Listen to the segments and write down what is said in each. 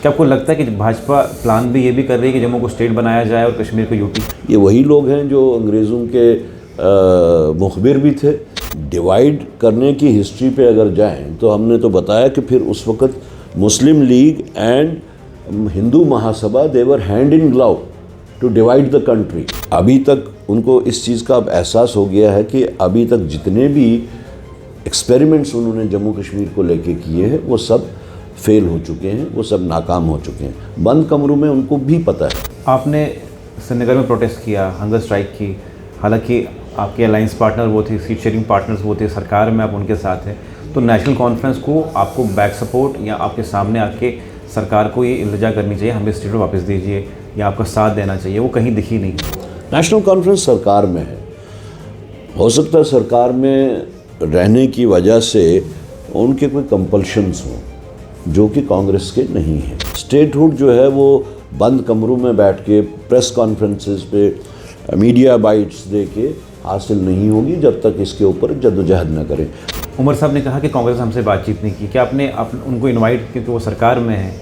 क्या आपको लगता है कि भाजपा प्लान भी ये भी कर रही है कि जम्मू को स्टेट बनाया जाए और कश्मीर को यूटी? ये वही लोग हैं जो अंग्रेज़ों के मुखबिर भी थे। डिवाइड करने की हिस्ट्री पे अगर जाएं तो हमने तो बताया कि फिर उस वक़्त Muslim League and Hindu Mahasabha they were hand in glove to divide the country. अभी तक उनको इस चीज़ का अब एहसास हो गया है कि अभी तक जितने भी एक्सपेरिमेंट्स उन्होंने जम्मू कश्मीर को लेके किए हैं वो सब फेल हो चुके हैं, वो सब नाकाम हो चुके हैं। बंद कमरों में उनको भी पता है। आपने श्रीनगर में प्रोटेस्ट किया, हंगर स्ट्राइक की, हालांकि आपके अलायंस पार्टनर वो थे, सीट शेयरिंग पार्टनर्स वो थे, सरकार में आप उनके साथ हैं, तो नेशनल कॉन्फ्रेंस को आपको बैक सपोर्ट या आपके सामने आके सरकार को ये इल्तिजा करनी चाहिए, हमें स्टेट वापस दीजिए या आपका साथ देना चाहिए, वो कहीं दिखी नहीं। नेशनल कॉन्फ्रेंस सरकार में है, हो सकता है सरकार में रहने की वजह से उनके कोई कंपल्शंस हों जो कि कांग्रेस के नहीं हैं। स्टेटहुड जो है वो बंद कमरों में बैठ के प्रेस कॉन्फ्रेंसेस पे मीडिया बाइट्स दे के हासिल नहीं होगी जब तक इसके ऊपर जद्दोजहद न करें। उमर साहब ने कहा कि कांग्रेस हमसे बातचीत नहीं की, क्या आपने उनको इनवाइट, क्योंकि वो सरकार में है,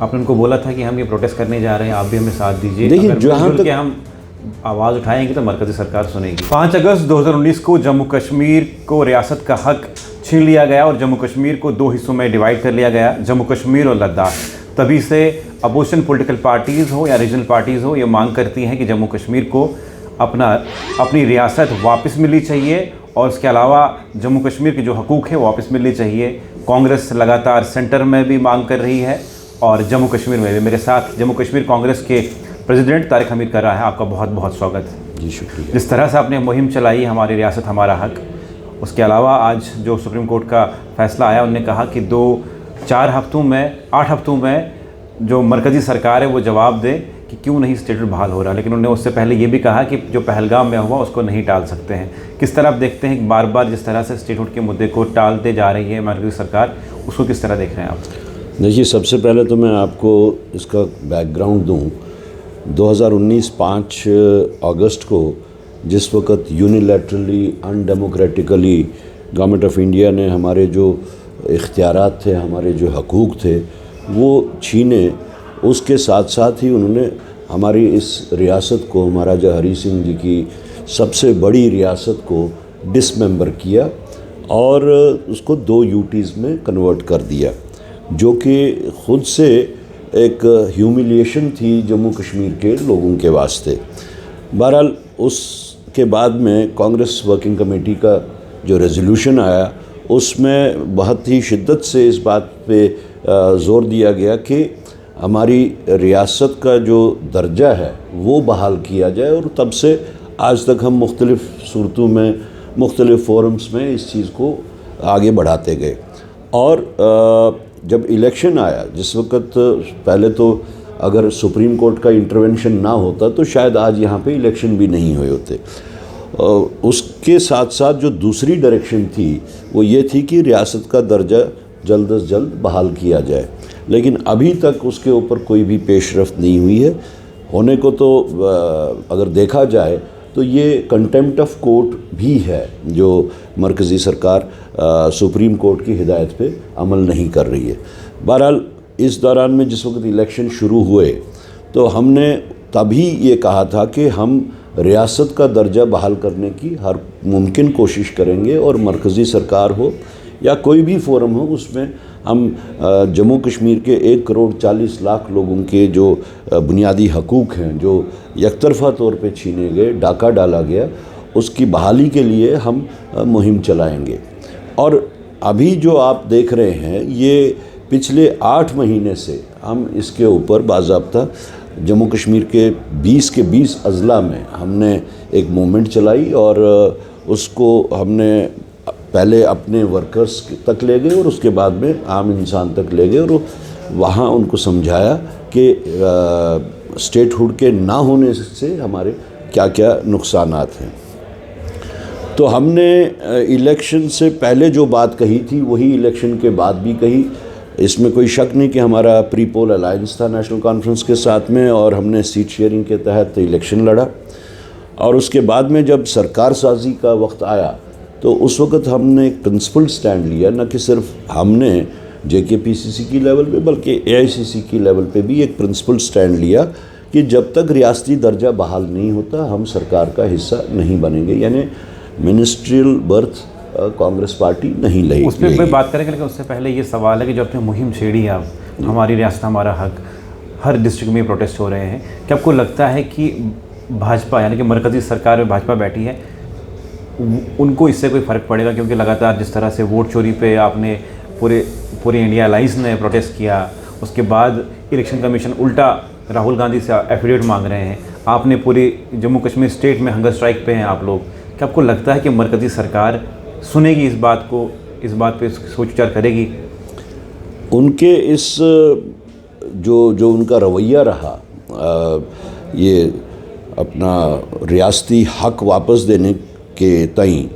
आपने उनको बोला था कि हम ये प्रोटेस्ट करने जा रहे हैं, आप भी हमें साथ दीजिए? देखिए, जहाँ तक हम आवाज़ उठाएंगे तो मरकज़ी सरकार सुनेगी। 5 अगस्त 2019 को जम्मू कश्मीर को रियासत का हक छीन लिया गया और जम्मू कश्मीर को 2 हिस्सों में डिवाइड कर लिया गया, जम्मू कश्मीर और लद्दाख। तभी से अपोजिशन पॉलिटिकल पार्टीज़ हो या रीजनल पार्टीज़ हो, ये मांग करती हैं कि जम्मू कश्मीर को अपनी रियासत वापस मिलनी चाहिए और इसके अलावा जम्मू कश्मीर के जो हकूक़ है वो वापस मिलने चाहिए। कांग्रेस लगातार सेंटर में भी मांग कर रही है और जम्मू कश्मीर में भी। मेरे साथ जम्मू कश्मीर कांग्रेस के प्रेसिडेंट तारिक हमीद कर रहा है। आपका बहुत बहुत स्वागत है। जी शुक्रिया। जिस तरह से आपने मुहिम चलाई, हमारी रियासत हमारा हक, उसके अलावा आज जो सुप्रीम कोर्ट का फैसला आया, उन्होंने कहा कि 8 हफ्तों में जो मरकज़ी सरकार है वो जवाब दे कि क्यों नहीं स्टेटहुड बहाल हो रहा। लेकिन उन्होंने उससे पहले ये भी कहा कि जो पहलगाम में हुआ उसको नहीं टाल सकते हैं। किस तरह आप देखते हैं कि बार बार जिस तरह से स्टेटहुड के मुद्दे को टालते जा रही है मरकज़ी सरकार, उसको किस तरह देख रहे हैं आप? देखिए, सबसे पहले तो मैं आपको इसका बैकग्राउंड दूँ। 2019 5 अगस्त को जिस वक़्त यूनिलैटरली अनडेमोक्रेटिकली गवर्नमेंट ऑफ इंडिया ने हमारे जो इख्तियारात थे, हमारे जो हकूक़ थे वो छीने, उसके साथ साथ ही उन्होंने हमारी इस रियासत को, महाराजा हरी सिंह जी की सबसे बड़ी रियासत को डिसमेंबर किया और उसको 2 यूटीज़ में कन्वर्ट कर दिया, जो कि ख़ुद से एक ह्यूमिलिएशन थी जम्मू कश्मीर के लोगों के वास्ते। बहरहाल उसके बाद में कांग्रेस वर्किंग कमेटी का जो रेजोल्यूशन आया उसमें बहुत ही शिद्दत से इस बात पे ज़ोर दिया गया कि हमारी रियासत का जो दर्जा है वो बहाल किया जाए। और तब से आज तक हम मुख्तलिफ़ सूरतों में, मुख्तलिफ़ फोरम्स में इस चीज़ को आगे बढ़ाते गए। और जब इलेक्शन आया, जिस वक़्त पहले तो अगर सुप्रीम कोर्ट का इंटरवेंशन ना होता तो शायद आज यहाँ पे इलेक्शन भी नहीं हुए होते। उसके साथ साथ जो दूसरी डायरेक्शन थी वो ये थी कि रियासत का दर्जा जल्द अज जल्द बहाल किया जाए, लेकिन अभी तक उसके ऊपर कोई भी पेशरफ्त नहीं हुई है। होने को तो अगर देखा जाए तो ये कंटेम्प्ट ऑफ कोर्ट भी है जो मरकज़ी सरकार सुप्रीम कोर्ट की हिदायत पे अमल नहीं कर रही है। बहरहाल इस दौरान में जिस वक्त इलेक्शन शुरू हुए तो हमने तभी ये कहा था कि हम रियासत का दर्जा बहाल करने की हर मुमकिन कोशिश करेंगे और मरकज़ी सरकार हो या कोई भी फोरम हो, उसमें हम जम्मू कश्मीर के 1,40,00,000 लोगों के जो बुनियादी हकूक़ हैं जो यकतरफ़ा तौर पे छीने गए, डाका डाला गया, उसकी बहाली के लिए हम मुहिम चलाएंगे। और अभी जो आप देख रहे हैं ये पिछले 8 महीने से हम इसके ऊपर बाज़ाब्ता जम्मू कश्मीर के 20 अज़ला में हमने एक मूवमेंट चलाई और उसको हमने पहले अपने वर्कर्स तक ले गए और उसके बाद में आम इंसान तक ले गए और वहाँ उनको समझाया कि स्टेटहुड के ना होने से हमारे क्या क्या नुकसानात हैं। तो हमने इलेक्शन से पहले जो बात कही थी वही इलेक्शन के बाद भी कही। इसमें कोई शक नहीं कि हमारा प्री पोल अलायंस था नेशनल कॉन्फ्रेंस के साथ में और हमने सीट शेयरिंग के तहत इलेक्शन लड़ा। और उसके बाद में जब सरकार साजी का वक्त आया तो उस वक़्त हमने एक प्रिंसिपल स्टैंड लिया, न कि सिर्फ हमने JKPCC की लेवल पे बल्कि AICC की लेवल पे भी एक प्रिंसिपल स्टैंड लिया कि जब तक रियासती दर्जा बहाल नहीं होता हम सरकार का हिस्सा नहीं बनेंगे, यानी मिनिस्ट्रियल बर्थ कांग्रेस पार्टी नहीं लेगी। उस पर बात करेंगे, लेकिन उससे पहले ये सवाल है कि जो आपने मुहिम छेड़ी है आप, हमारी रियासत हमारा हक, हर डिस्ट्रिक्ट में प्रोटेस्ट हो रहे हैं, क्या आपको लगता है कि भाजपा यानी कि मरकज़ी सरकार में भाजपा बैठी है, उनको इससे कोई फ़र्क पड़ेगा? क्योंकि लगातार जिस तरह से वोट चोरी पे आपने पूरे इंडिया अलाइंस ने प्रोटेस्ट किया, उसके बाद इलेक्शन कमीशन उल्टा राहुल गांधी से एफिडेविट मांग रहे हैं, आपने पूरी जम्मू कश्मीर स्टेट में हंगर स्ट्राइक पे हैं आप लोग, क्या आपको लगता है कि मरकज़ी सरकार सुनेगी इस बात को, इस बात पे सोच विचार करेगी? उनके इस जो उनका रवैया रहा, ये अपना रियासती हक वापस देने के तई,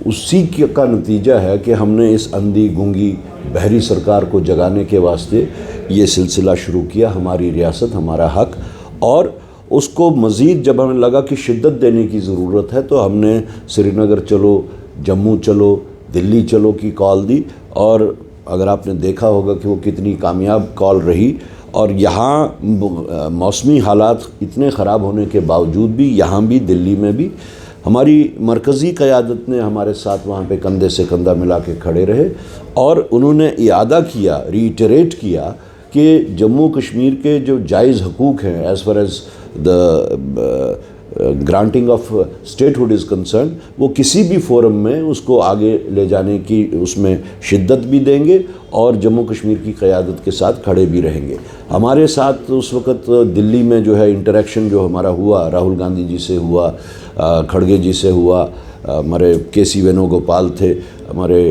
उसी का नतीजा है कि हमने इस अंधी गूंगी बहरी सरकार को जगाने के वास्ते ये सिलसिला शुरू किया, हमारी रियासत हमारा हक। और उसको मज़ीद जब हमें लगा कि शिद्दत देने की ज़रूरत है तो हमने श्रीनगर चलो, जम्मू चलो, दिल्ली चलो की कॉल दी। और अगर आपने देखा होगा कि वो कितनी कामयाब कॉल रही, और यहाँ मौसमी हालात इतने ख़राब होने के बावजूद भी, यहाँ भी दिल्ली में भी हमारी मरकज़ी क़यादत ने हमारे साथ वहाँ पे कंधे से कंधा मिला के खड़े रहे, और उन्होंने इयादा किया, रीइटरेट किया कि जम्मू कश्मीर के जो जायज़ हकूक़ हैं as far as the granting of statehood is concern, वो किसी भी फोरम में उसको आगे ले जाने की उसमें शिद्दत भी देंगे और जम्मू कश्मीर की क़यादत के साथ खड़े भी रहेंगे। हमारे साथ उस वक़्त दिल्ली में जो है इंटरेक्शन जो हमारा हुआ, राहुल गांधी जी से हुआ, खड़गे जी से हुआ, हमारे KC वेणुगोपाल थे, हमारे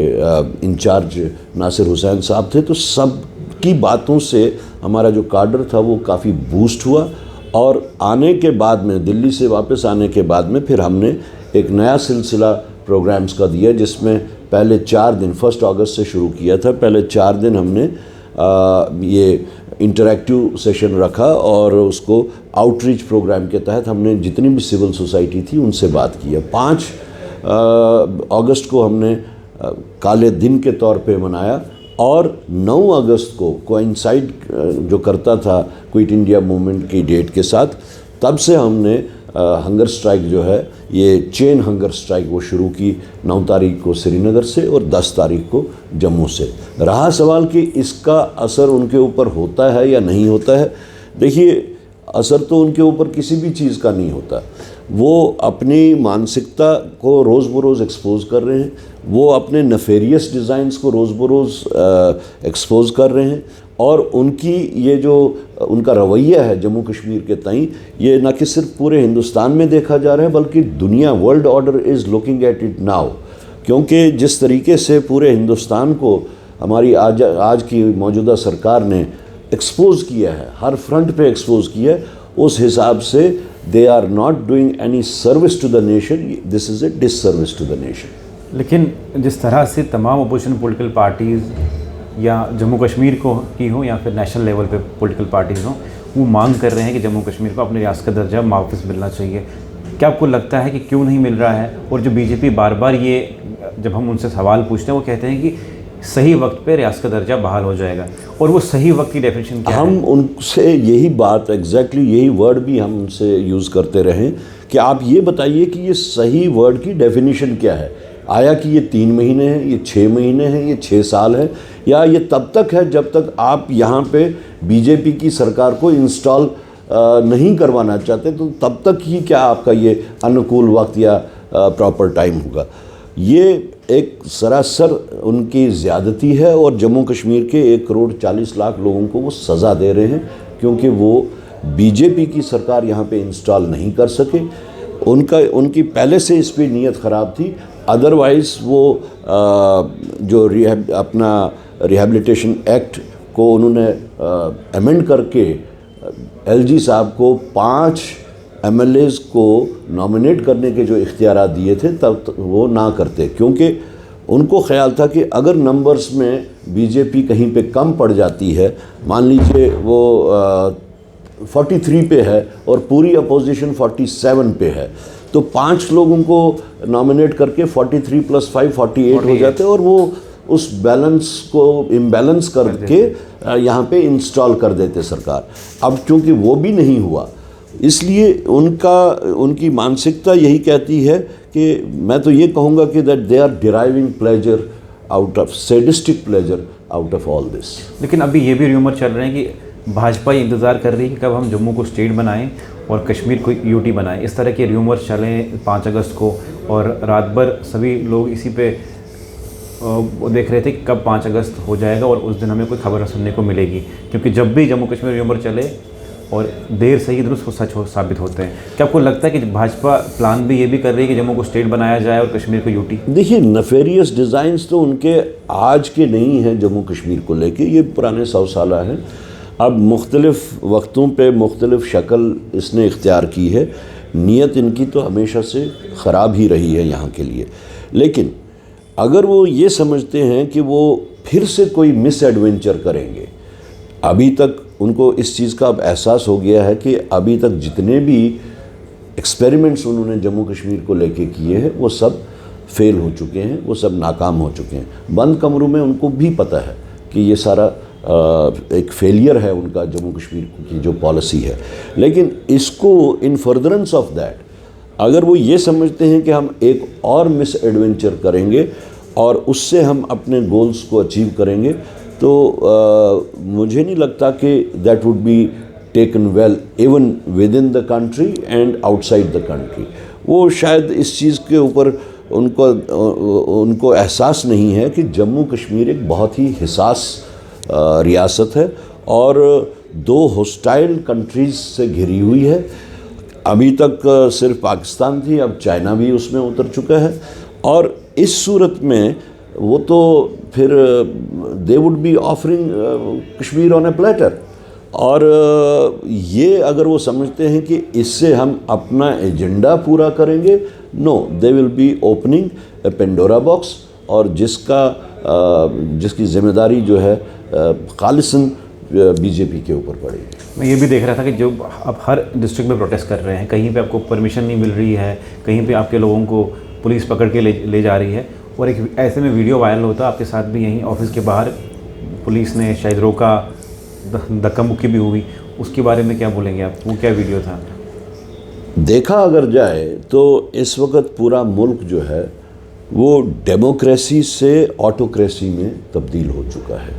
इंचार्ज नासिर हुसैन साहब थे, तो सब की बातों से हमारा जो काडर था वो काफ़ी बूस्ट हुआ। और आने के बाद में, दिल्ली से वापस आने के बाद में, फिर हमने एक नया सिलसिला प्रोग्राम्स का दिया, जिसमें पहले 4 दिन 1 अगस्त से शुरू किया था। पहले 4 दिन हमने ये इंटरैक्टिव सेशन रखा और उसको आउटरीच प्रोग्राम के तहत हमने जितनी भी सिविल सोसाइटी थी उनसे बात की है। 5 अगस्त को हमने काले दिन के तौर पे मनाया, और 9 अगस्त को कोइंसाइड जो करता था क्विट इंडिया मूवमेंट की डेट के साथ, तब से हमने हंगर स्ट्राइक जो है, ये चेन हंगर स्ट्राइक वो शुरू की 9 तारीख को श्रीनगर से और 10 तारीख को जम्मू से। रहा सवाल कि इसका असर उनके ऊपर होता है या नहीं होता है, देखिए असर तो उनके ऊपर किसी भी चीज़ का नहीं होता। वो अपनी मानसिकता को रोज़ बरोज़ एक्सपोज कर रहे हैं, वो अपने नफेरियस डिज़ाइंस को रोज़ बरोज़ एक्सपोज कर रहे हैं, और उनकी ये जो उनका रवैया है जम्मू कश्मीर के तई, ये न कि सिर्फ पूरे हिंदुस्तान में देखा जा रहा है बल्कि दुनिया, world order is looking at it now. क्योंकि जिस तरीके से पूरे हिंदुस्तान को हमारी आज की मौजूदा सरकार ने एक्सपोज किया है, हर फ्रंट पे एक्सपोज किया है, उस हिसाब से they are not doing any service to the nation, this is a disservice to the nation. लेकिन जिस तरह से तमाम अपोजिशन पॉलिटिकल पार्टीज़ या जम्मू कश्मीर को की हो या फिर नेशनल लेवल पे पॉलिटिकल पार्टीज़ हों, वो मांग कर रहे हैं कि जम्मू कश्मीर को अपने रियासत का दर्जा वापस मिलना चाहिए, क्या आपको लगता है कि क्यों नहीं मिल रहा है? और जो बीजेपी बार बार ये, जब हम उनसे सवाल पूछते हैं, वो कहते हैं कि सही वक्त पे रियासत का दर्जा बहाल हो जाएगा, और वो सही वक्त की डेफिनेशन क्या है? हम उनसे यही बात, एग्जैक्टली यही वर्ड भी हम उनसे यूज़ करते रहें कि आप ये बताइए कि ये सही वर्ड की डेफिनेशन क्या है। आया कि ये 3 महीने हैं, ये 6 महीने हैं, ये 6 साल है, या ये तब तक है जब तक आप यहाँ पे बीजेपी की सरकार को इंस्टॉल नहीं करवाना चाहते, तो तब तक ही क्या आपका ये अनुकूल वक्त या प्रॉपर टाइम होगा? ये एक सरासर उनकी ज़्यादती है, और जम्मू कश्मीर के 1,40,00,000 लोगों को वो सज़ा दे रहे हैं क्योंकि वो बीजेपी की सरकार यहाँ पे इंस्टॉल नहीं कर सके। उनकी पहले से इस पर नीयत ख़राब थी, अदरवाइज़ वो जो अपना रिहैबिलिटेशन एक्ट को उन्होंने अमेंड करके LG साहब को 5 MLAs को नॉमिनेट करने के जो इख्तियारात दिए थे, तब वो ना करते, क्योंकि उनको ख्याल था कि अगर नंबर्स में बीजेपी कहीं पे कम पड़ जाती है, मान लीजिए वो 43 पे है और पूरी अपोजिशन 47 पे है, तो 5 लोगों को नॉमिनेट करके 43 + 5 48 हो जाते, और वो उस बैलेंस को इम्बैलेंस करके यहाँ पे इंस्टॉल कर देते सरकार। अब क्योंकि वो भी नहीं हुआ, इसलिए उनकी मानसिकता यही कहती है कि मैं तो ये कहूँगा कि that they are deriving pleasure out of sadistic pleasure out of all this. लेकिन अभी ये भी र्यूमर चल रहे हैं कि भाजपा ये इंतज़ार कर रही है कि कब हम जम्मू को स्टेट बनाएं और कश्मीर को यूटी बनाएं। इस तरह के र्यूमर चलें 5 अगस्त को, और रात भर सभी लोग इसी पे देख रहे थे कि कब 5 अगस्त हो जाएगा और उस दिन हमें कोई खबर सुनने को मिलेगी। क्योंकि जब भी जम्मू कश्मीर र्यूमर चले और देर से ही दुरुस्त सच साबित होते हैं। क्या आपको लगता है कि भाजपा प्लान भी ये भी कर रही है कि जम्मू को स्टेट बनाया जाए और कश्मीर को यूटी? देखिए, नफेरियस डिज़ाइंस तो उनके आज के नहीं हैं जम्मू कश्मीर को लेके, ये पुराने 100 साल हैं। अब मुख्तलिफ़ वक्तों पे मुख्तलिफ़ शक्ल इसने इख्तियार की है। नीयत इनकी तो हमेशा से ख़राब ही रही है यहाँ के लिए। लेकिन अगर वो ये समझते हैं कि वो फिर से कोई मिस एडवेंचर करेंगे, अभी तक उनको इस चीज़ का अब एहसास हो गया है कि अभी तक जितने भी एक्सपेरिमेंट्स उन्होंने जम्मू कश्मीर को लेके किए हैं वो सब फेल हो चुके हैं, वो सब नाकाम हो चुके हैं। बंद कमरों में उनको भी पता है कि ये सारा एक फेलियर है उनका जम्मू कश्मीर की जो पॉलिसी है। लेकिन इसको इन फर्दरेंस ऑफ दैट अगर वो ये समझते हैं कि हम एक और मिस एडवेंचर करेंगे और उससे हम अपने गोल्स को अचीव करेंगे, तो मुझे नहीं लगता कि that would be taken well even with in the country and outside the country. वो शायद इस चीज़ के ऊपर उनको एहसास नहीं है कि जम्मू कश्मीर एक बहुत ही हिसास रियासत है और 2 हॉस्टाइल कंट्रीज़ से घिरी हुई है। अभी तक सिर्फ पाकिस्तान थी, अब चाइना भी उसमें उतर चुका है। और इस सूरत में वो तो फिर they would be offering Kashmir on A platter. और ये अगर वो समझते हैं कि इससे हम अपना एजेंडा पूरा करेंगे, no, they will be opening a Pandora box, और जिसकी जिम्मेदारी जो है खालिसन बीजेपी के ऊपर पड़ेगी। मैं ये भी देख रहा था कि जो अब हर डिस्ट्रिक्ट में प्रोटेस्ट कर रहे हैं, कहीं पे आपको परमिशन नहीं मिल रही है, कहीं पे आपके लोगों को पुलिस पकड़ के ले जा रही है। और एक ऐसे में वीडियो वायरल होता, आपके साथ भी यहीं ऑफिस के बाहर पुलिस ने शायद रोका, धक्का मुक्की भी हुई, उसके बारे में क्या बोलेंगे आप? वो क्या वीडियो था? देखा अगर जाए तो इस वक्त पूरा मुल्क जो है वो डेमोक्रेसी से ऑटोक्रेसी में तब्दील हो चुका है,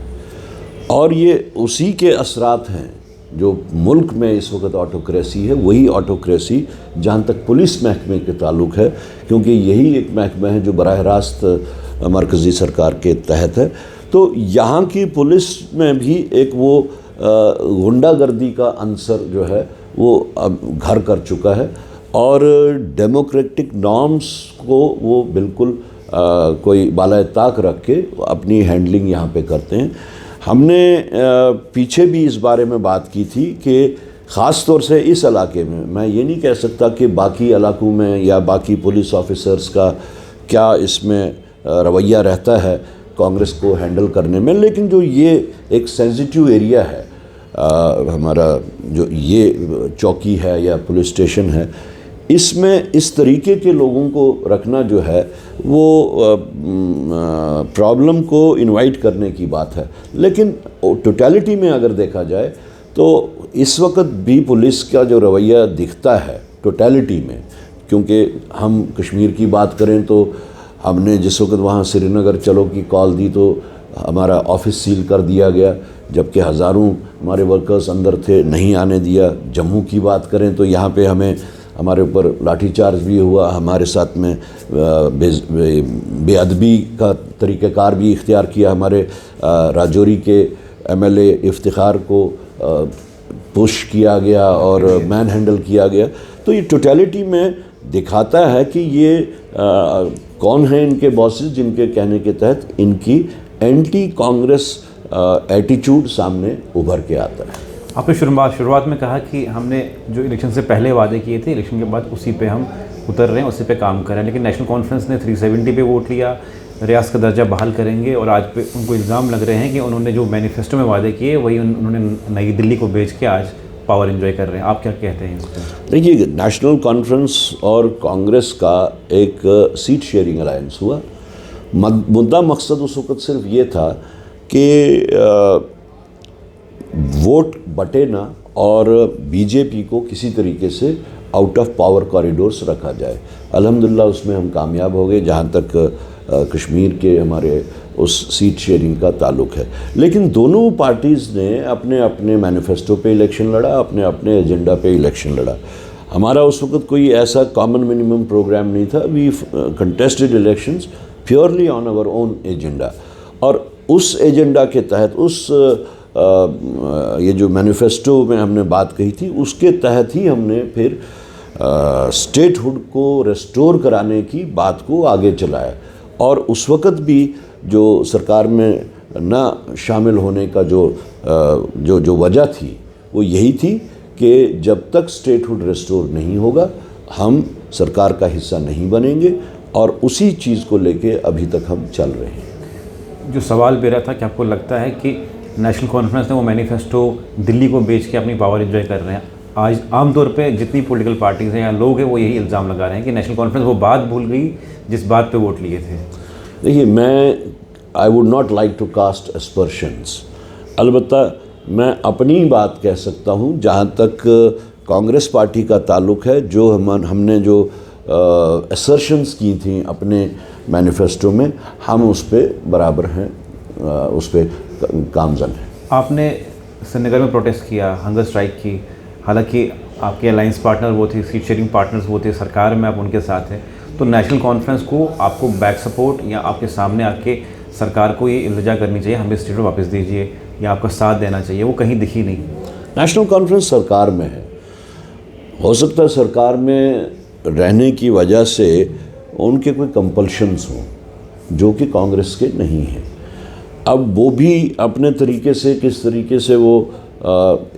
और ये उसी के असरात हैं। जो मुल्क में इस वक्त ऑटोक्रेसी है वही ऑटोक्रेसी जहाँ तक पुलिस महकमे के ताल्लुक़ है, क्योंकि यही एक महकमा है जो बराह रास्त मरकज़ी सरकार के तहत है। तो यहाँ की पुलिस में भी एक वो गुंडागर्दी का अंसर जो है वो अब घर कर चुका है, और डेमोक्रेटिक नॉर्म्स को वो बिल्कुल कोई बालाए ताक रख के अपनी हैंडलिंग यहाँ पे करते हैं। हमने पीछे भी इस बारे में बात की थी कि ख़ास तौर से इस इलाके में, मैं ये नहीं कह सकता कि बाकी इलाकों में या बाकी पुलिस ऑफिसर्स का क्या इसमें रवैया रहता है कांग्रेस को हैंडल करने में, लेकिन जो ये एक सेंसिटिव एरिया है हमारा, जो ये चौकी है या पुलिस स्टेशन है, इसमें इस तरीके के लोगों को रखना जो है वो प्रॉब्लम को इनवाइट करने की बात है। लेकिन टोटलिटी में अगर देखा जाए तो इस वक्त भी पुलिस का जो रवैया दिखता है टोटलिटी में, क्योंकि हम कश्मीर की बात करें तो हमने जिस वक्त वहाँ श्रीनगर चलो की कॉल दी तो हमारा ऑफिस सील कर दिया गया, जबकि हज़ारों हमारे वर्कर्स अंदर थे, नहीं आने दिया। जम्मू की बात करें तो यहाँ पे हमारे ऊपर लाठीचार्ज भी हुआ, हमारे साथ में बेअदबी का तरीक़ाकार भी इख्तियार किया। हमारे राजौरी के एमएलए इफ्तिखार को पुश किया गया और मैन हैंडल किया गया। तो ये टोटलिटी में दिखाता है कि ये कौन है इनके बॉसेस जिनके कहने के तहत इनकी एंटी कांग्रेस एटीट्यूड सामने उभर के आता है। आपने शुरुआत में कहा कि हमने जो इलेक्शन से पहले वादे किए थे, इलेक्शन के बाद उसी पे हम उतर रहे हैं, उसी पे काम कर रहे हैं। लेकिन नेशनल कॉन्फ्रेंस ने 370 पे वोट लिया, रियासत का दर्जा बहाल करेंगे, और आज पे उनको इल्ज़ाम लग रहे हैं कि उन्होंने जो मैनिफेस्टो में वादे किए वही उन्होंने नई दिल्ली को भेज के आज पावर एंजॉय कर रहे हैं। आप क्या कहते हैं इस पर? देखिए, नेशनल कॉन्फ्रेंस और कांग्रेस का एक सीट शेयरिंग अलायंस हुआ। मुद्दा मकसद उस वक़्त सिर्फ ये था कि वोट बटे ना और बीजेपी को किसी तरीके से आउट ऑफ पावर कॉरिडोर्स रखा जाए। अल्हम्दुलिल्लाह उसमें हम कामयाब हो गए, जहाँ तक कश्मीर के हमारे उस सीट शेयरिंग का ताल्लुक़ है। लेकिन दोनों पार्टीज़ ने अपने अपने मैनिफेस्टो पे इलेक्शन लड़ा, अपने अपने एजेंडा पे इलेक्शन लड़ा। हमारा उस वक़्त कोई ऐसा कॉमन मिनिमम प्रोग्राम नहीं था। We contested elections purely on our own agenda, और उस एजेंडा के तहत उस ये जो मैनिफेस्टो में हमने बात कही थी उसके तहत ही हमने फिर स्टेटहुड को रेस्टोर कराने की बात को आगे चलाया। और उस वक़्त भी जो सरकार में न शामिल होने का जो वजह थी वो यही थी कि जब तक स्टेटहुड रेस्टोर नहीं होगा हम सरकार का हिस्सा नहीं बनेंगे, और उसी चीज़ को लेके अभी तक हम चल रहे हैं। जो सवाल मेरा था कि आपको लगता है कि नेशनल कॉन्फ्रेंस ने वो मैनिफेस्टो दिल्ली को बेच के अपनी पावर एंजॉय कर रहे हैं? आज आमतौर पे जितनी पॉलिटिकल पार्टीज़ हैं या लोग हैं वो यही इल्ज़ाम लगा रहे हैं कि नेशनल कॉन्फ्रेंस वो बात भूल गई जिस बात पे वोट लिए थे। देखिए, I would not like to cast aspersions. अलबत्ता मैं अपनी बात कह सकता हूँ जहाँ तक कांग्रेस पार्टी का ताल्लुक़ है। जो हमने जो असर्शंस की थी अपने मैनिफेस्टो में, हम उस पर बराबर हैं, उस पर कामज़न हैं। आपने श्रीनगर में प्रोटेस्ट किया, हंगर स्ट्राइक की, हालांकि आपके अलायंस पार्टनर वो थे, सीट शेयरिंग पार्टनर्स वो थे, सरकार में आप उनके साथ हैं, तो नेशनल कॉन्फ्रेंस को आपको बैक सपोर्ट या आपके सामने आके सरकार को ये इल्तिजा करनी चाहिए हमें स्टेट वापस दीजिए या आपका साथ देना चाहिए, वो कहीं दिखी नहीं? नेशनल कॉन्फ्रेंस सरकार में है, हो सकता है सरकार में रहने की वजह से उनके कोई कंपल्शंस हों जो कि कांग्रेस के नहीं हैं। अब वो भी अपने तरीके से किस तरीके से वो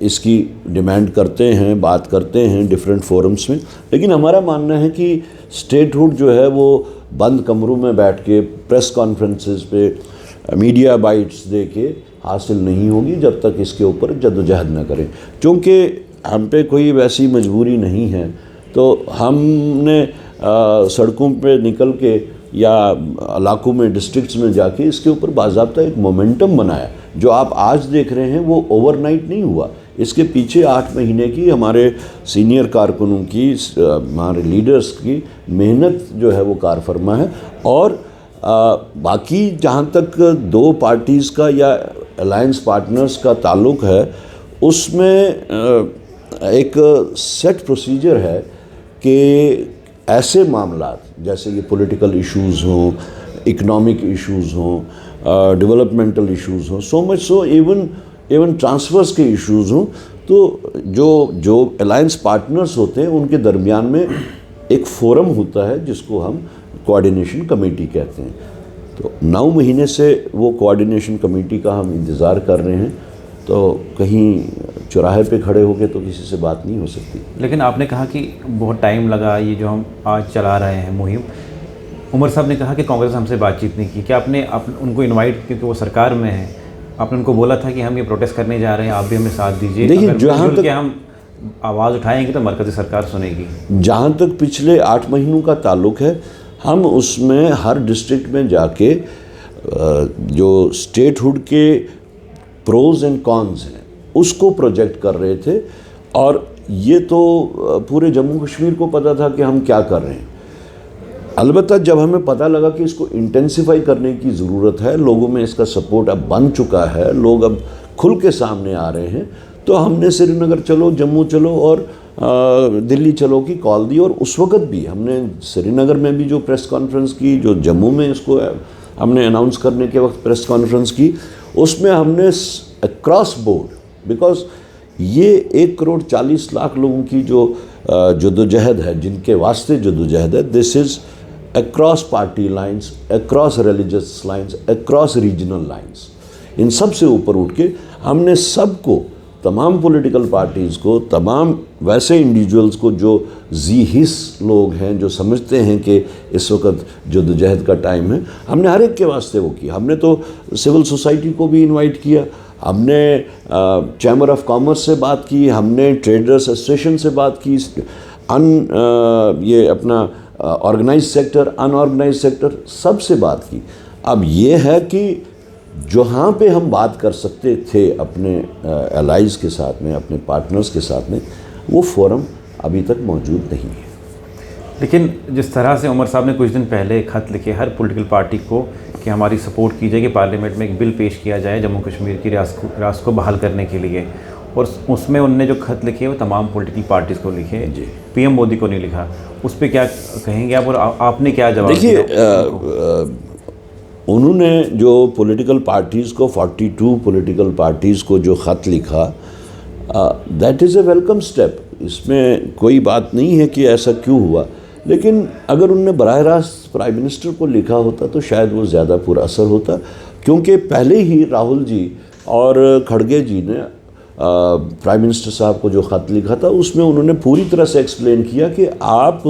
इसकी डिमांड करते हैं, बात करते हैं डिफरेंट फोरम्स में, लेकिन हमारा मानना है कि स्टेटहुड जो है वो बंद कमरों में बैठ के प्रेस कॉन्फ्रेंसेस पे मीडिया बाइट्स दे के हासिल नहीं होगी जब तक इसके ऊपर जद्दोजहद न करें। क्योंकि हम पे कोई वैसी मजबूरी नहीं है, तो हमने सड़कों पे निकल के या इलाकों में, डिस्ट्रिक्ट्स में जाके इसके ऊपर बाज़ाब्ता एक मोमेंटम बनाया। जो आप आज देख रहे हैं वो ओवरनाइट नहीं हुआ, इसके पीछे 8 महीने की हमारे सीनियर कारकुनों की, हमारे लीडर्स की मेहनत जो है वो कार फरमा है। और बाकी जहाँ तक दो पार्टीज़ का या अलायंस पार्टनर्स का ताल्लुक़ है, उसमें एक सेट प्रोसीजर है कि ऐसे मामलात जैसे ये पॉलिटिकल इश्यूज़ हों, इकोनॉमिक इश्यूज़ हों, डेवलपमेंटल इश्यूज़ हों, so much so even transfers के इश्यूज़ हों, तो जो अलायंस पार्टनर्स होते हैं उनके दरमियान में एक फोरम होता है जिसको हम कोऑर्डिनेशन कमेटी कहते हैं। तो 9 महीने से वो कोऑर्डिनेशन कमेटी का हम इंतज़ार कर रहे हैं, तो कहीं चौराहे पे खड़े होके तो किसी से बात नहीं हो सकती। लेकिन आपने कहा कि बहुत टाइम लगा ये जो हम आज चला रहे हैं मुहिम। उमर साहब ने कहा कि कांग्रेस हमसे बातचीत नहीं की। क्या आपने उनको इनवाइट, क्योंकि वो सरकार में है, आपने उनको बोला था कि हम ये प्रोटेस्ट करने जा रहे हैं, आप भी हमें साथ दीजिए? देखिए, जहाँ तक हम आवाज़ उठाएंगे तो मरकज़ी सरकार सुनेगी। जहाँ तक पिछले 8 महीनों का ताल्लुक़ है, हम उसमें हर डिस्ट्रिक्ट में जाके जो स्टेटहुड के प्रोज एंड कॉन्स हैं उसको प्रोजेक्ट कर रहे थे। और ये तो पूरे जम्मू कश्मीर को पता था कि हम क्या कर रहे हैं। अलबत्ता जब हमें पता लगा कि इसको इंटेंसिफाई करने की ज़रूरत है, लोगों में इसका सपोर्ट अब बन चुका है, लोग अब खुल के सामने आ रहे हैं, तो हमने श्रीनगर चलो, जम्मू चलो और दिल्ली चलो की कॉल दी। और उस वक़्त भी हमने श्रीनगर में भी जो प्रेस कॉन्फ्रेंस की, जो जम्मू में इसको हमने अनाउंस करने के वक्त प्रेस कॉन्फ्रेंस की, उसमें हमने अक्रॉस बोर्ड, बिकॉज ये 1,40,00,000 लोगों की जो जद्दोजहद है, जिनके वास्ते जद्दोजहद है, this is across party lines, across religious lines, across regional lines. इन सब से ऊपर उठ के हमने सबको, तमाम पॉलिटिकल पार्टीज़ को, तमाम वैसे इंडिविजुअल्स को जो जी हिस लोग हैं, जो समझते हैं कि इस वक्त जद्दोजहद का टाइम है, हमने हर एक के वास्ते वो किया। हमने तो सिविल सोसाइटी को भी इनवाइट किया, हमने चैम्बर ऑफ कॉमर्स से बात की, हमने ट्रेडर्स एसोसिएशन से बात की, ये अपना ऑर्गेनाइज सेक्टर, अनऑर्गेनाइज सेक्टर, सब से बात की। अब ये है कि जहाँ पे हम बात कर सकते थे अपने एलाइज़ के साथ में, अपने पार्टनर्स के साथ में, वो फोरम अभी तक मौजूद नहीं है। लेकिन जिस तरह से उमर साहब ने कुछ दिन पहले खत लिखे हर पॉलिटिकल पार्टी को कि हमारी सपोर्ट कीजिए कि पार्लियामेंट में एक बिल पेश किया जाए जम्मू कश्मीर की रियासत को बहाल करने के लिए, और उसमें उनने जो खत लिखे वो तमाम पॉलिटिकल पार्टीज़ को लिखे, पीएम मोदी को नहीं लिखा। उस पर क्या कहेंगे आप, और आपने क्या जवाब दिया? देखिए, उन्होंने जो पॉलिटिकल पार्टीज़ को 42 पॉलिटिकल पार्टीज़ को जो ख़त लिखा, that is a welcome step. इसमें कोई बात नहीं है कि ऐसा क्यों हुआ, लेकिन अगर उनने बराह रास्त प्राइम मिनिस्टर को लिखा होता तो शायद वो ज़्यादा पुरअसर होता, क्योंकि पहले ही राहुल जी और खड़गे जी ने प्राइम मिनिस्टर साहब को जो ख़त लिखा था उसमें उन्होंने पूरी तरह से एक्सप्लेन किया कि आप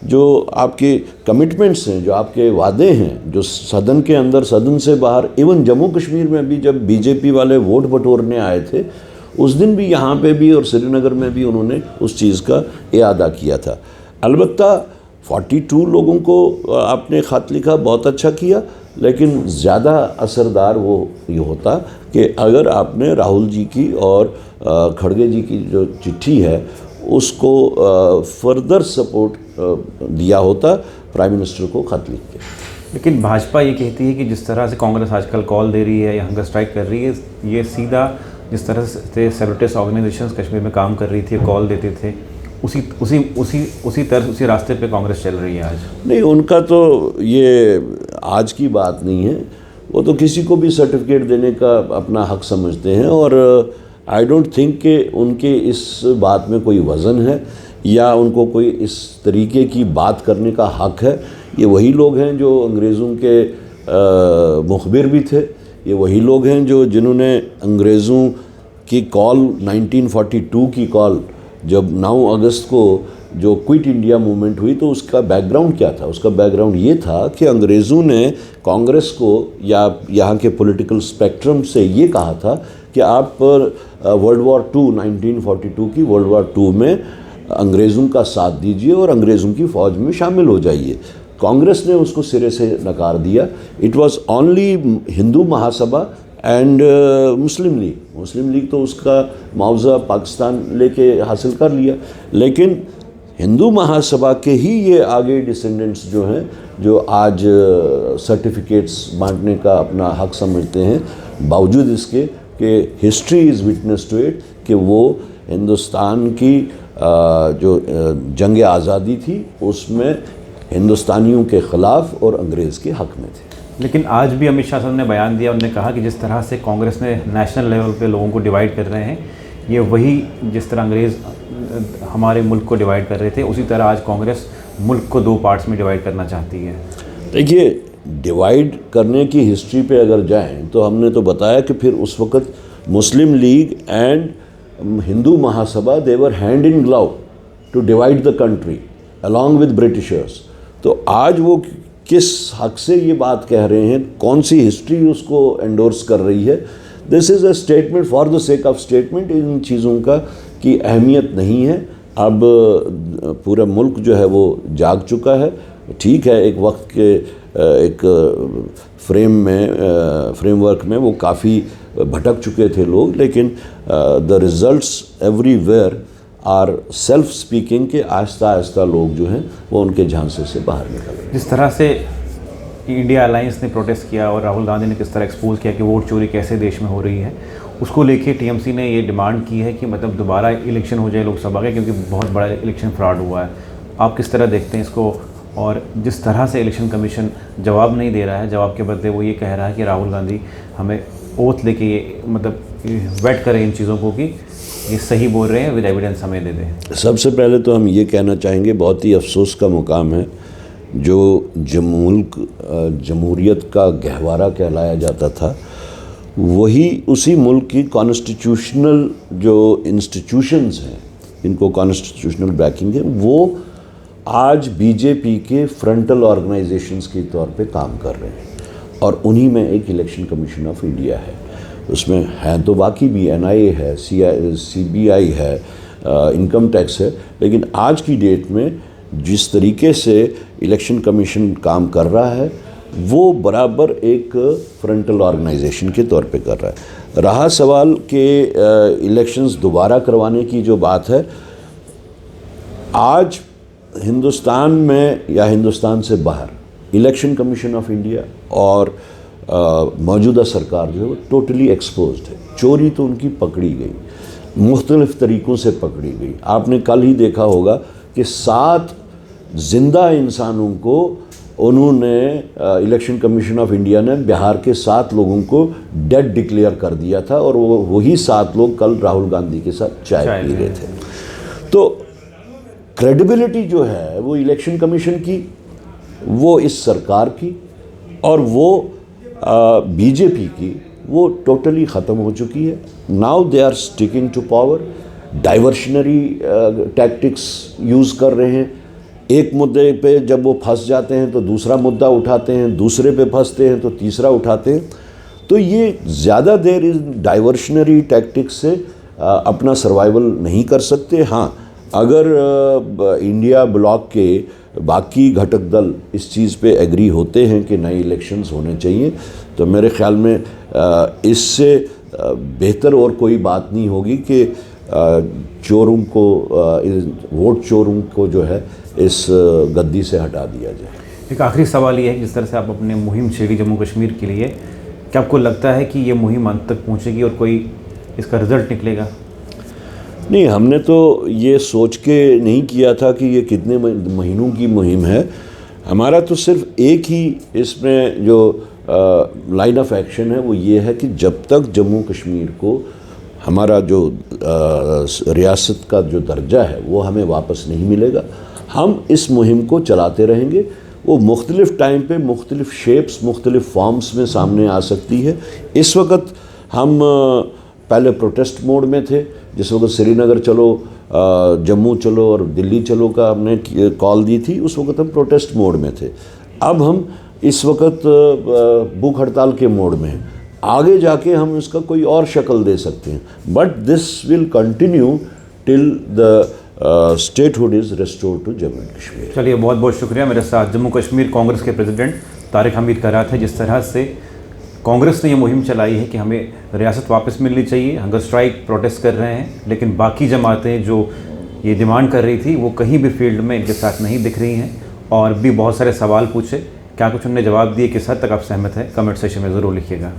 जो आपके कमिटमेंट्स हैं, जो आपके वादे हैं, जो सदन के अंदर, सदन से बाहर, इवन जम्मू कश्मीर में भी जब बीजेपी वाले वोट बटोरने आए थे उस दिन भी, यहाँ पे भी और श्रीनगर में भी उन्होंने उस चीज़ का इआदा किया था। अलबत्ता 42 लोगों को आपने ख़त लिखा, बहुत अच्छा किया, लेकिन ज़्यादा असरदार वो ये होता कि अगर आपने राहुल जी की और खड़गे जी की जो चिट्ठी है उसको फर्दर सपोर्ट दिया होता प्राइम मिनिस्टर को ख़त लिख के। लेकिन भाजपा ये कहती है कि जिस तरह से कांग्रेस आजकल कॉल दे रही है या हंगर स्ट्राइक कर रही है, ये सीधा जिस तरह से सेपरेटिस्ट ऑर्गेनाइजेशंस कश्मीर में काम कर रही थी, कॉल देते थे, उसी रास्ते पे कांग्रेस चल रही है आज। नहीं, उनका तो ये आज की बात नहीं है, वो तो किसी को भी सर्टिफिकेट देने का अपना हक समझते हैं, और आई डोंट थिंक कि उनके इस बात में कोई वज़न है या उनको कोई इस तरीके की बात करने का हक है। ये वही लोग हैं जो अंग्रेज़ों के मुखबिर भी थे, ये वही लोग हैं जिन्होंने अंग्रेज़ों की कॉल 1942 की कॉल, जब 9 अगस्त को जो क्विट इंडिया मूवमेंट हुई, तो उसका बैकग्राउंड क्या था? उसका बैकग्राउंड ये था कि अंग्रेज़ों ने कांग्रेस को या यहाँ के पॉलिटिकल स्पेक्ट्रम से ये कहा था कि आप वर्ल्ड वॉर 2 1942 की वर्ल्ड वॉर 2 में अंग्रेज़ों का साथ दीजिए और अंग्रेज़ों की फ़ौज में शामिल हो जाइए। कांग्रेस ने उसको सिरे से नकार दिया। It was only Hindu Mahasabha and Muslim league तो उसका मुआवजा पाकिस्तान लेके हासिल कर लिया, लेकिन हिंदू महासभा के ही ये आगे डिसेंडेंट्स जो हैं, जो आज सर्टिफिकेट्स बांटने का अपना हक समझते हैं, बावजूद इसके कि history is witness to it कि वो हिंदुस्तान की जो जंग आज़ादी थी उसमें हिंदुस्तानियों के ख़िलाफ़ और अंग्रेज़ के हक़ में थे। लेकिन आज भी अमित शाह साहब ने बयान दिया, उन्होंने कहा कि जिस तरह से कांग्रेस ने नेशनल लेवल पे लोगों को डिवाइड कर रहे हैं, ये वही जिस तरह अंग्रेज़ हमारे मुल्क को डिवाइड कर रहे थे, उसी तरह आज कांग्रेस मुल्क को 2 पार्ट्स में डिवाइड करना चाहती है। देखिए, डिवाइड करने की हिस्ट्री पे अगर जाएं तो हमने तो बताया कि फिर उस वक़्त Muslim League and Hindu Mahasabha they were hand in glove to divide the country along with Britishers. तो आज वो किस हक से ये बात कह रहे हैं, कौन सी हिस्ट्री उसको एंडोर्स कर रही है? This is a statement for the sake of statement. इन चीज़ों का की अहमियत नहीं है। अब पूरा मुल्क जो है वो जाग चुका है। ठीक है, एक वक्त के एक फ्रेमवर्क में वो काफ़ी भटक चुके थे लोग, लेकिन the results everywhere are self speaking के आहिस्ता आहिस्ता लोग जो हैं वो उनके झांसे से बाहर निकल रहे हैं। जिस तरह से इंडिया अलायंस ने प्रोटेस्ट किया और राहुल गांधी ने किस तरह एक्सपोज किया कि वोट चोरी कैसे देश में हो रही है, उसको लेके टीएमसी ने ये डिमांड की है कि मतलब दोबारा इलेक्शन हो जाए लोकसभा के, क्योंकि बहुत बड़ा इलेक्शन फ्रॉड हुआ है। आप किस तरह देखते हैं इसको? और जिस तरह से इलेक्शन कमीशन जवाब नहीं दे रहा है, जवाब के बदले वो ये कह रहा है कि राहुल गांधी हमें ओथ लेके ये मतलब वेट करें इन चीज़ों को कि ये सही बोल रहे हैं, विद एविडेंस हमें दे दें। सबसे पहले तो हम ये कहना चाहेंगे, बहुत ही अफसोस का मुकाम है जो जमहूरियत का गहवारा कहलाया जाता था, वही उसी मुल्क की कॉन्स्टिट्यूशनल जो इंस्टीट्यूशंस हैं, इनको कॉन्स्टिट्यूशनल बैकिंग है, वो आज बीजेपी के फ्रंटल ऑर्गेनाइजेशंस के तौर पे काम कर रहे हैं। और उन्हीं में एक इलेक्शन कमीशन ऑफ इंडिया है। उसमें हैं तो बाकी भी, एनआईए है, सीबीआई है, इनकम टैक्स है, लेकिन आज की डेट में जिस तरीके से इलेक्शन कमीशन काम कर रहा है, वो बराबर एक फ्रंटल ऑर्गेनाइजेशन के तौर पे कर रहा है। रहा सवाल कि इलेक्शंस दोबारा करवाने की जो बात है, आज हिंदुस्तान में या हिंदुस्तान से बाहर इलेक्शन कमीशन ऑफ इंडिया और मौजूदा सरकार जो है वो टोटली एक्सपोज्ड है। चोरी तो उनकी पकड़ी गई, मुख्तलिफ तरीक़ों से पकड़ी गई। आपने कल ही देखा होगा कि 7 जिंदा इंसानों को उन्होंने इलेक्शन कमीशन ऑफ इंडिया ने बिहार के 7 लोगों को डेड डिक्लेयर कर दिया था, और वही 7 लोग कल राहुल गांधी के साथ चाय पी रहे थे। तो क्रेडिबिलिटी जो है वो इलेक्शन कमीशन की, वो इस सरकार की और वो बीजेपी की, वो टोटली ख़त्म हो चुकी है। Now they are sticking to power, diversionary tactics use कर रहे हैं। एक मुद्दे पे जब वो फंस जाते हैं तो दूसरा मुद्दा उठाते हैं, दूसरे पे फंसते हैं तो तीसरा उठाते हैं। तो ये ज़्यादा देर इस डाइवर्शनरी टैक्टिक्स से अपना सर्वाइवल नहीं कर सकते। हाँ, अगर इंडिया ब्लॉक के बाकी घटक दल इस चीज़ पे एग्री होते हैं कि नए इलेक्शंस होने चाहिए, तो मेरे ख्याल में इससे बेहतर और कोई बात नहीं होगी कि चोरों को, वोट चोरों को जो है इस गद्दी से हटा दिया जाए। एक आखिरी सवाल ये है, जिस तरह से आप अपने मुहिम छेड़ी जम्मू कश्मीर के लिए, क्या आपको लगता है कि ये मुहिम अंत तक पहुंचेगी और कोई इसका रिजल्ट निकलेगा? नहीं, हमने तो ये सोच के नहीं किया था कि ये कितने महीनों की मुहिम है। हमारा तो सिर्फ एक ही इसमें जो लाइन ऑफ एक्शन है वो ये है कि जब तक जम्मू कश्मीर को हमारा जो रियासत का जो दर्जा है वो हमें वापस नहीं मिलेगा, हम इस मुहिम को चलाते रहेंगे। वो मुख्तलिफ़ टाइम पे मुख्तलिफ़ शेप्स, मुख्तलिफ़ फॉर्म्स में सामने आ सकती है। इस वक्त हम पहले प्रोटेस्ट मोड में थे, जिस वक्त श्रीनगर चलो, जम्मू चलो और दिल्ली चलो का हमने कॉल दी थी, उस वक्त हम प्रोटेस्ट मोड में थे। अब हम इस वक्त भूख हड़ताल के मोड में हैं। आगे जाके हम इसका कोई और शक्ल दे सकते हैं, but this will continue till the statehood is restored to Jammu and Kashmir. चलिए, बहुत बहुत शुक्रिया। मेरे साथ जम्मू कश्मीर कांग्रेस के प्रेसिडेंट तारिक हमीद करात है। जिस तरह से कांग्रेस ने ये मुहिम चलाई है कि हमें रियासत वापस मिलनी चाहिए, हंगर स्ट्राइक प्रोटेस्ट कर रहे हैं, लेकिन बाकी जमातें जो ये डिमांड कर रही थी वो कहीं भी फील्ड में इनके साथ नहीं दिख रही हैं, और भी बहुत सारे सवाल पूछे। क्या कुछ उनने जवाब दिए, किस हद तक आप सहमत हैं? कमेंट सेक्शन में ज़रूर लिखिएगा।